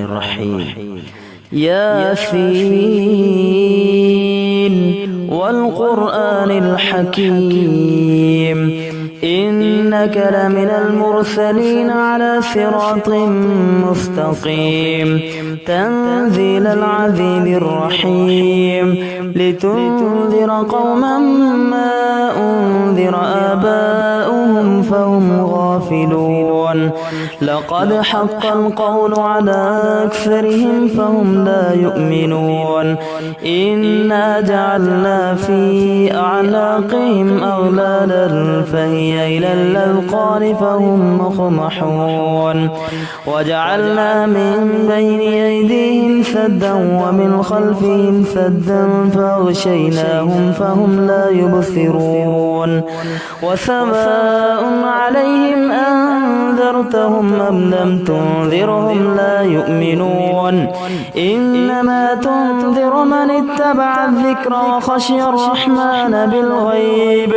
الرحيم. ياسين والقرآن الحكيم إنك لمن المرسلين على صراط مستقيم تنزيل العزيز الرحيم لتنذر قوما ما أنذر آباؤهم فهم غافلون لقد حق القول على أكثرهم فهم لا يؤمنون إنا جعلنا في أعناقهم أغلالا فهي إلى الأذقان فهم مقمحون وجعلنا من بين أيديهم سدا ومن خلفهم سدا فأغشيناهم فهم لا يبصرون وسواء عليهم أنذرتهم أم لم تنذرهم لا يؤمنون إنما تنذر من اتبع الذكر وخشي الرحمن بالغيب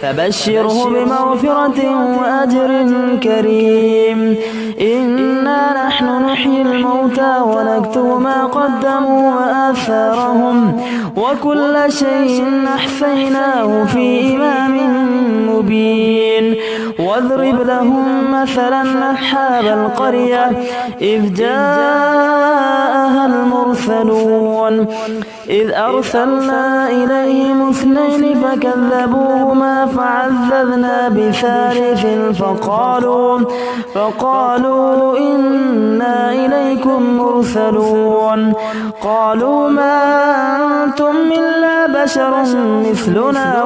فبشره بمغفرة وأجر كريم إنا نحن نحيي الموتى ونكتب ما قدموا وآثارهم وكل شيء أحصيناه في إمام مبين واضرب لهم مثلا أصحاب القرية إذ جاءها المرسلون إذ أرسلنا إليهم اثنين فكذبوهما فعززنا بثالث فقالوا إنا إليكم مرسلون قالوا ما أنتم إلا بشر مثلنا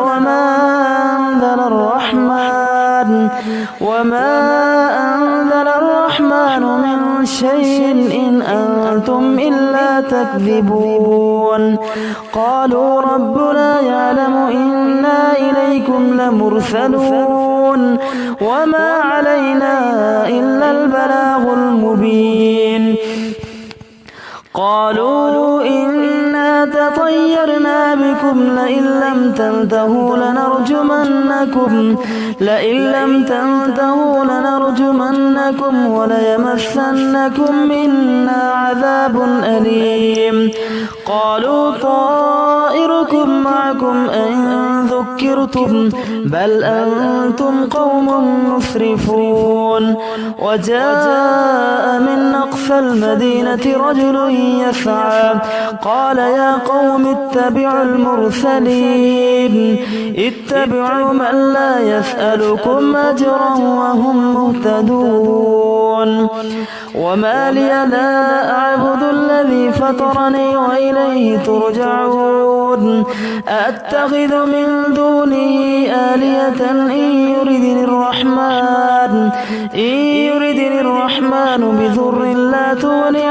وما أنزل الرحمن من شيء إن أنتم إلا تكذبون قالوا ربنا يعلم إنا إليكم لمرسلون وما علينا إلا البلاغ المبين قالوا إنا تطيرنا بكم لئن لم تنتهوا لنرجمنكم وليمسنكم منا عذاب أليم قالوا طائركم معكم أن ذكرتم بل أنتم قوم مسرفون وجاء من أقصى المدينة رجل يسعى قال يا قوم اتبعوا المرسلين اتبعوا من لا يسألكم أجرا وهم مهتدون وما لي لا أعبد الذي فطرني وإليه ترجعون أتخذ من دونه آلهة إن يردني الرحمن بضر لا تغني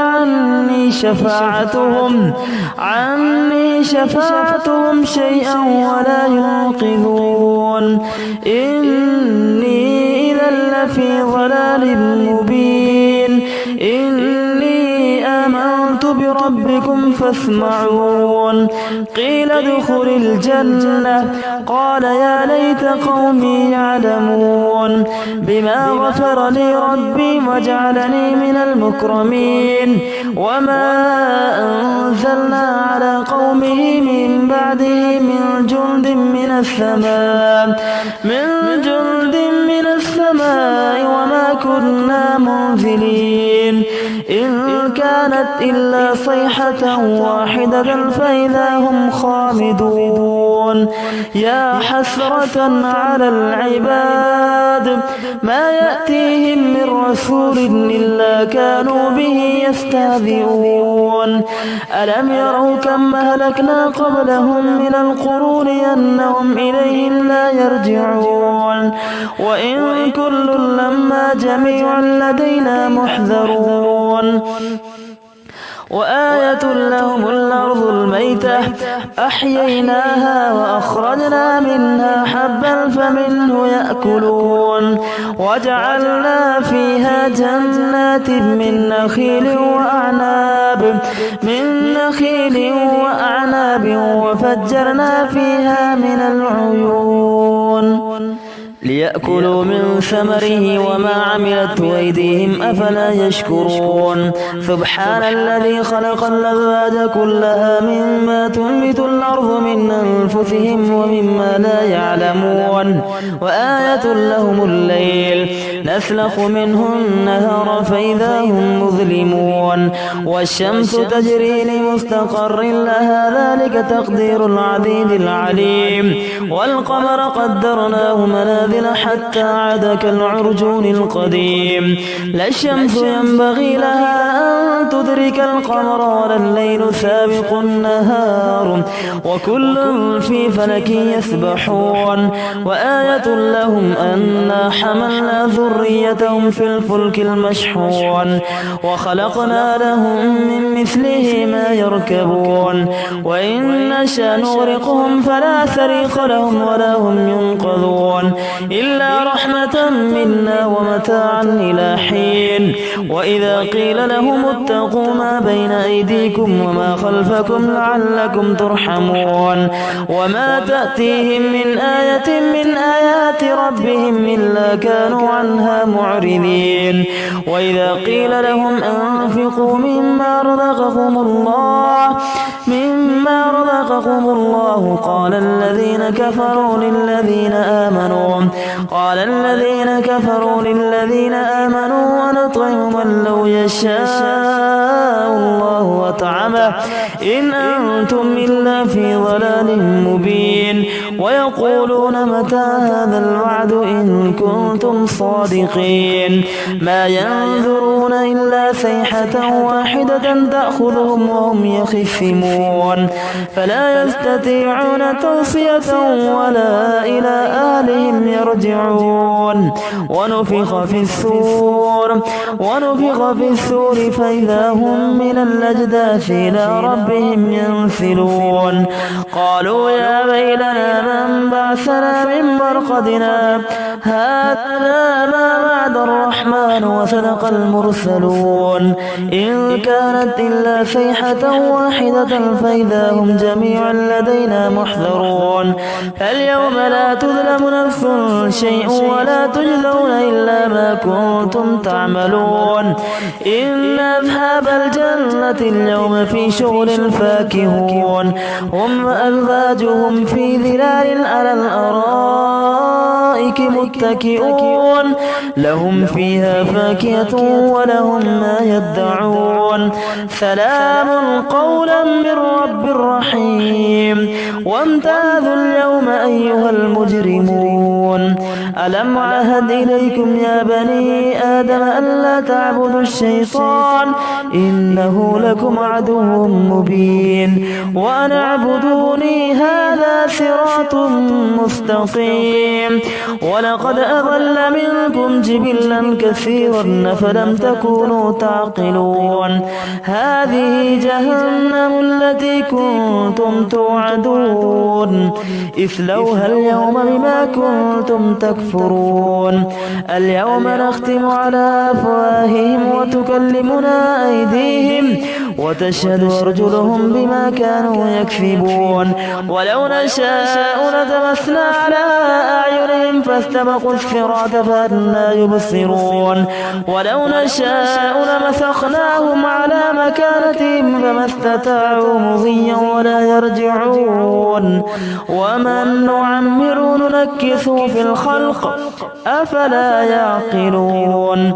عني شفاعتهم شيئا ولا ينقذون إني إذا لفي ضلال مبين إني آمنت بربكم فاسمعون قيل ادخل الجنة قال يا ليت قومي يعلمون بما غفر لي ربي وجعلني من المكرمين وما أنزلنا على قومه من بعده من جند من السماء وما كنا منزلين إن كانت إلا صيحة واحدة فإذا هم خامدون يا حسرة على العباد ما يأتيهم من رسول إلا كانوا به يستهزئون ألم يروا كم أهلكنا قبلهم من القرون أنهم إليهم لا يرجعون وإن كل لما جميع لدينا محذرون وآية لهم الأرض الميتة أحييناها وأخرجنا منها حبا فمنه يأكلون وجعلنا فيها جنات من نخيل وأعناب وفجرنا فيها من العيون ليأكلوا من ثمره وما عملته أيديهم أفلا يشكرون سبحان الذي خلق الأزواج كلها مما تنبت الأرض من أنفسهم ومما لا يعلمون وآية لهم الليل نسلخ منه النهار فإذا هم مظلمون والشمس تجري لمستقر لها ذلك تقدير العزيز العليم والقمر قدرناه منازل حتى عاد كالعرجون القديم لا الشمس ينبغي لها أن تدرك القمر ولا الليل سابق النهار وكل في فلك يسبحون وآية لهم أنا حملنا ذريتهم في الفلك المشحون وخلقنا لهم من مثله ما يركبون وإن نشأ نغرقهم فلا صريخ لهم ولا هم ينقذون إلا رحمة منا ومتاعا إلى حين وإذا قيل لهم اتقوا ما بين أيديكم وما خلفكم لعلكم ترحمون وما تأتيهم من آية من آيات ربهم إلا كانوا عنها معرضين وإذا قيل لهم أنفقوا مما رزقكم الله قال الذين كفروا للذين آمنوا ونطعم من لو يشاء الله وطعمه إن أنتم إلا في ضلال مبين ويقولون متى هذا الوعد إن كنتم صادقين ما ينظرون إلا صيحة واحدة تأخذهم وهم يخصمون فلا يستطيعون توصية ولا إلى أهلهم يرجعون ونفخ في السور فإذا هم من الأجداث إلى ربهم ينسلون قالوا يا ويلنا من بعثنا من مرقدنا هذا ما وعد الرحمن وصدق المرسلون إن كانت إلا صيحة واحدة فإذا هم جميع لدينا محضرون فاليوم لا تظلم نفس شيء ولا تجزون إلا ما كنتم تعملون إن أصحاب الجنة اليوم في شغل فاكهون هم وأزواجهم في ظلال على الأرائك متكئون لهم فيها فاكهة ولهم ما يدعون سلام قولا من رب رحيم وامتازوا اليوم أيها المجرمون ألم عهد إليكم يا بني آدم ألا تعبدوا الشيطان إنه لكم عدو مبين وأن اعبدوني هذا صراط مستقيم ولقد أضل منكم جبلا كثيرا فلم تكونوا تعقلون هذه جهنم التي كنتم توعدون اصلوها اليوم بما كنتم تكفرون اليوم نختم على أفواههم وتكلمنا أيديهم وتشهد أرجلهم بما كانوا يكسبون ولو نشاء لتمسنا على أعينهم فاستبقوا الصراط فأنى يبصرون ولو نشاء لمسخناهم على مكانتهم فما استطاعوا مضيا ولا يرجعون ومن نعمر ننكسه في الخلق أفلا يعقلون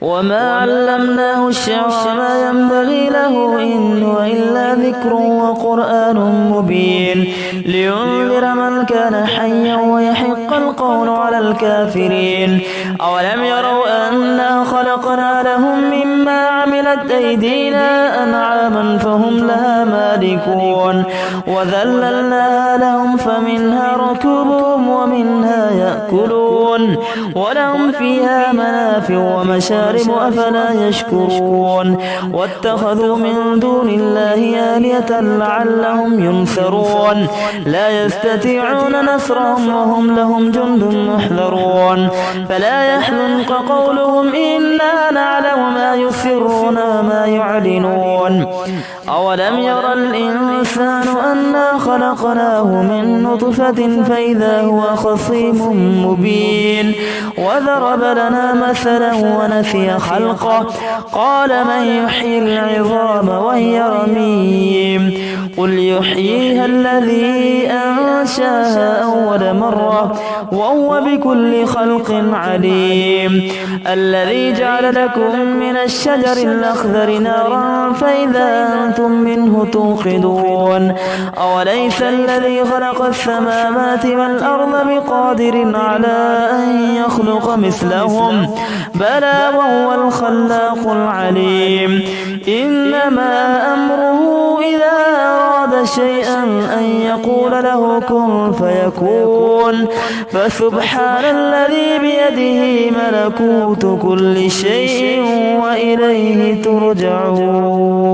وما علمناه الشعر ما ينبغي له إن هو إلا ذكر وقرآن مبين لينذر من كان حيا ويحق القول على الكافرين أولم يروا أنا خلقنا لهم مما عملت أيدينا أنعاما فهم لها مالكون وذللناها لهم فمنها ركوبهم ومنها يأكلون ولهم فيها منافع ومشارب أفلا يشكرون واتخذوا من دون الله آلهة لعلهم ينصرون لا يستطيعون نصرهم وهم لهم جند محضرون فلا يحزنك قولهم إنا نعلم ما يسرون وما يعلنون تفلحون أولم ير الإنسان أنا خلقناه من نطفة فإذا هو خصيم مبين وضرب لنا مثلا ونسي خلقه قال من يحيي العظام وهي رميم قل يحييها الذي أنشاها أول مرة وهو بكل خلق عليم الذي جعل لكم من الشجر الأخضر نارا فإذا أنتم منه توقدون أوليس الذي خلق السماوات والأرض بقادر على أن يخلق مثلهم بلى وهو الخلاق العليم إنما أمره إذا أراد شيئا أن يقول له كن فيكون فسبحان الذي بيده ملكوت كل شيء وإليه ترجعون